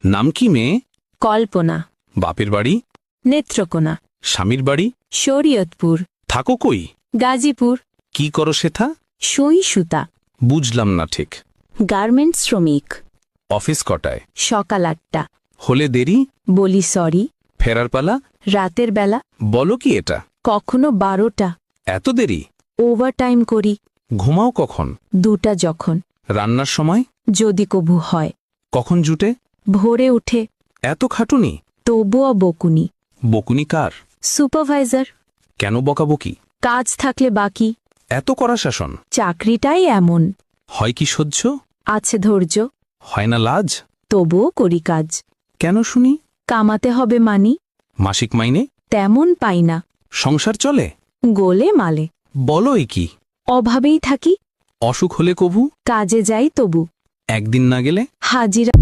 নাম কি মেয়ে? কল্পনা। বাপের বাড়ি? নেত্রকোনা। স্বামীর বাড়ি? শরীয়তপুর। থাকো কই? গাজীপুর। কি করো সেথা? সুই সুতা। বুঝলাম না ঠিক। গার্মেন্টস শ্রমিক। অফিস কটায়? সকাল 8টা। হলে দেরি? বলি সরি। ফেরার পালা? রাতের বেলা। বলো কি এটা? কখনো 12টা। এত দেরি? ওভারটাইম করি। ঘুমাও কখন? 2টা যখন। রান্নার সময়? যদি কবু হয়। কখন জুটে? ভোরে উঠে। এত খাটুনি? তবুও বকুনি। বকুনি কার? সুপারভাইজার। কেন বকাবকি? কাজ থাকলে বাকি। এত কড়া শাসন? চাকরিটাই এমন। হয় কি সহ্য? আছে ধৈর্য। হয় না লাজ? তবুও করি কাজ। কেন শুনি? কামাতে হবে মানি। মাসিক মাইনে? তেমন পাই না। সংসার চলে? গোলে মালে। বলোই কি? অভাবেই থাকি। অসুখ হলে কভু? কাজে যাই তবু। একদিন না গেলে? হাজিরা।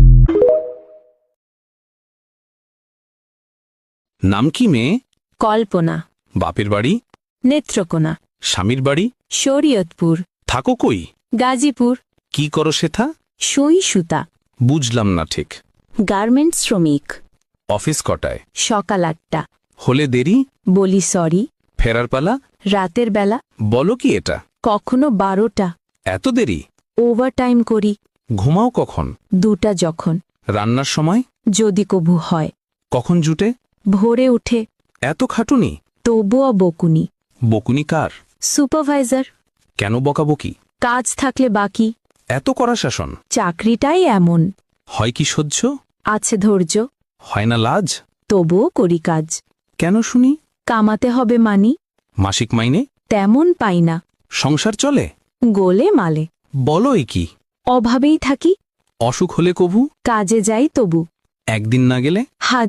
নাম কি মেয়ে? কল্পনা। বাপের বাড়ি? নেত্রকোনা। স্বামীর বাড়ি? শরীয়তপুর। থাকো কই? গাজীপুর। কি করো সেথা? সুই সুতা। বুঝলাম না ঠিক। গার্মেন্টস শ্রমিক। অফিস কটায়? সকাল 8টা। হলে দেরি? বলি সরি। ফেরার পালা? রাতের বেলা। বলো কি এটা? কখনো 12টা। এত দেরি? ওভারটাইম করি। ঘুমাও কখন? 2টা যখন। রান্নার সময়? যদি কবু হয়। কখন জুটে? ভোরে উঠে। এত খাটুনি? তবুও বকুনি। বকুনি কার? সুপারভাইজার। কেন বকাবকি? কাজ থাকলে বাকি। এত কড়া শাসন? চাকরিটাই এমন। হয় কি সহ্য? আছে ধৈর্য। হয় না লাজ? তবুও করি কাজ। কেন শুনি? কামাতে হবে মানি। মাসিক মাইনে? তেমন পাই না। সংসার চলে? গোলে মালে। বলোই কি? অভাবেই থাকি। অসুখ হলে কভু? কাজে যাই তবু। একদিন না গেলে?